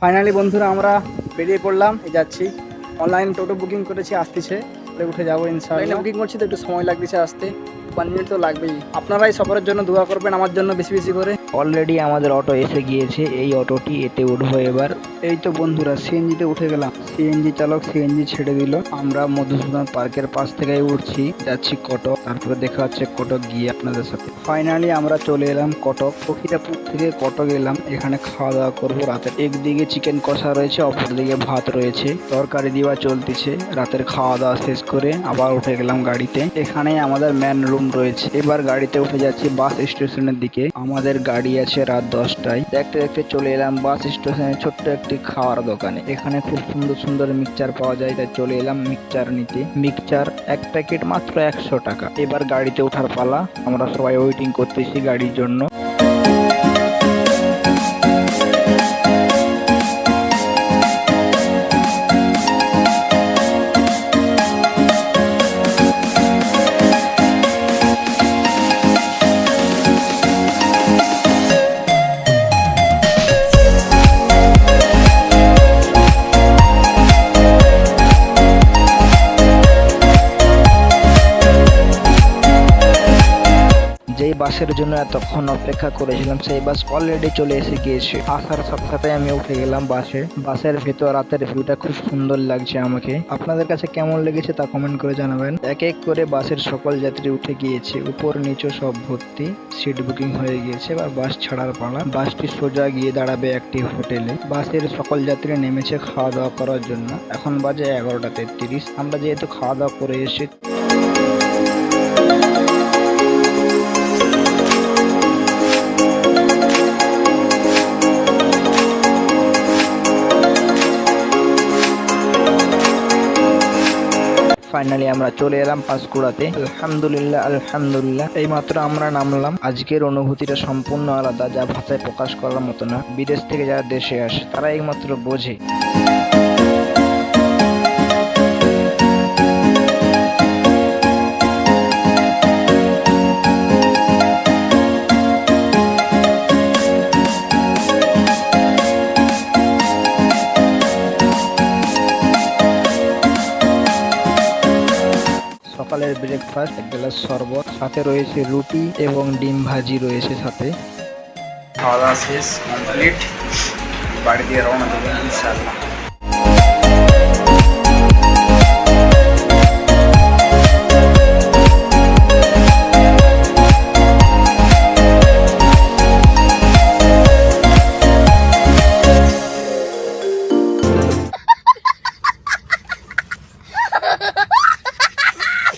Finally বন্ধুরা আমরা বেরিয়ে পড়লাম, যাচ্ছি। অনলাইন টোটো বুকিং করেছি, আসতেছে, উঠে যাবো ইনশাআল্লাহ। বুকিং করছি তো একটু সময় লাগতেছে আসতে, 1 মিনিট তো লাগবেই। আপনারাই সফরের জন্য দোয়া করবেন আমার জন্য বেশি বেশি করে। অলরেডি আমাদের অটো এসে গিয়েছে, এই অটোটি এতে উঠবো এবার। এই তো বন্ধুরা সিএনজিতে উঠে গেলাম, সিএনজি চালক সিএনজি ছেড়ে দিল। আমরা মধুসূদন পার্কের পাশ থেকে উঠছি, যাচ্ছি কটক, তারপরে দেখা হচ্ছে কটক গিয়ে আপনাদের সাথে। ফাইনালি আমরা চলে এলাম কটক। ফকিরাপুর থেকে কটক এলাম, এখানে খাওয়া দাওয়া করবো রাতে। একদিকে চিকেন কষা রয়েছে, অপরদিকে ভাত রয়েছে, তরকারি দেওয়া চলতেছে। রাতের খাওয়া দাওয়া শেষ করে আবার উঠে গেলাম গাড়িতে। এখানে আমাদের ম্যান রুম রয়েছে। এবার গাড়িতে উঠে যাচ্ছি বাস স্টেশনের দিকে। আমাদের গাড়ি আছে রাত 10টায়। দেখতে দেখতে চলে এলাম বাস স্টেশনে ছোট্ট একটি খাওয়ার দোকানে। এখানে খুব সুন্দর সুন্দর মিক্সচার পাওয়া যায়, তাই চলে এলাম মিক্সচার নিতে। মিক্সচার এক প্যাকেট মাত্র 100 টাকা। এবার গাড়িতে ওঠার পালা। আমরা সবাই ওয়েটিং করতেছি গাড়ির জন্য। যেই বাসের জন্য এতক্ষণ অপেক্ষা করেছিলাম সেই বাস অলরেডি চলে এসে গিয়েছে। আসার সাথে সাথে আমি উঠে গেলাম বাসে। বাসের ভেতর রাতের ভিউটা খুব সুন্দর লাগছে আমাকে। আপনাদের কাছে কেমন লেগেছে তা কমেন্ট করে জানাবেন। এক এক করে বাসের সকল যাত্রী উঠে গিয়েছে, উপর নিচে সব ভর্তি। সিট বুকিং হয়ে গিয়েছে, এবার বাস ছাড়ার পালা। বাসটি সোজা গিয়ে দাঁড়াবে একটি হোটেলে। বাসের সকল যাত্রী নেমেছে খাওয়া দাওয়া করার জন্য। এখন বাজে 11টা 33। আমরা যেহেতু খাওয়া দাওয়া করে এসে ফাইনালি আমরা চলে এলাম পাঁশকুড়াতে। আলহামদুলিল্লাহ আলহামদুলিল্লাহ। এই মাত্র আমরা নামলাম। আজকের অনুভূতিটা সম্পূর্ণ আলাদা, যা ভাষায় প্রকাশ করার মতো না। বিদেশ থেকে যারা দেশে আসে তারা একমাত্র বোঝে। সকালের ব্রেকফাস্ট, এক গ্লাস শরবত, সাথে রয়েছে রুটি এবং ডিম ভাজি রয়েছে সাথে। খাওয়া দাওয়া শেষ, কমপ্লিট। বাড়ি দিয়ে রওনা দেবো ইনশাআল্লাহ।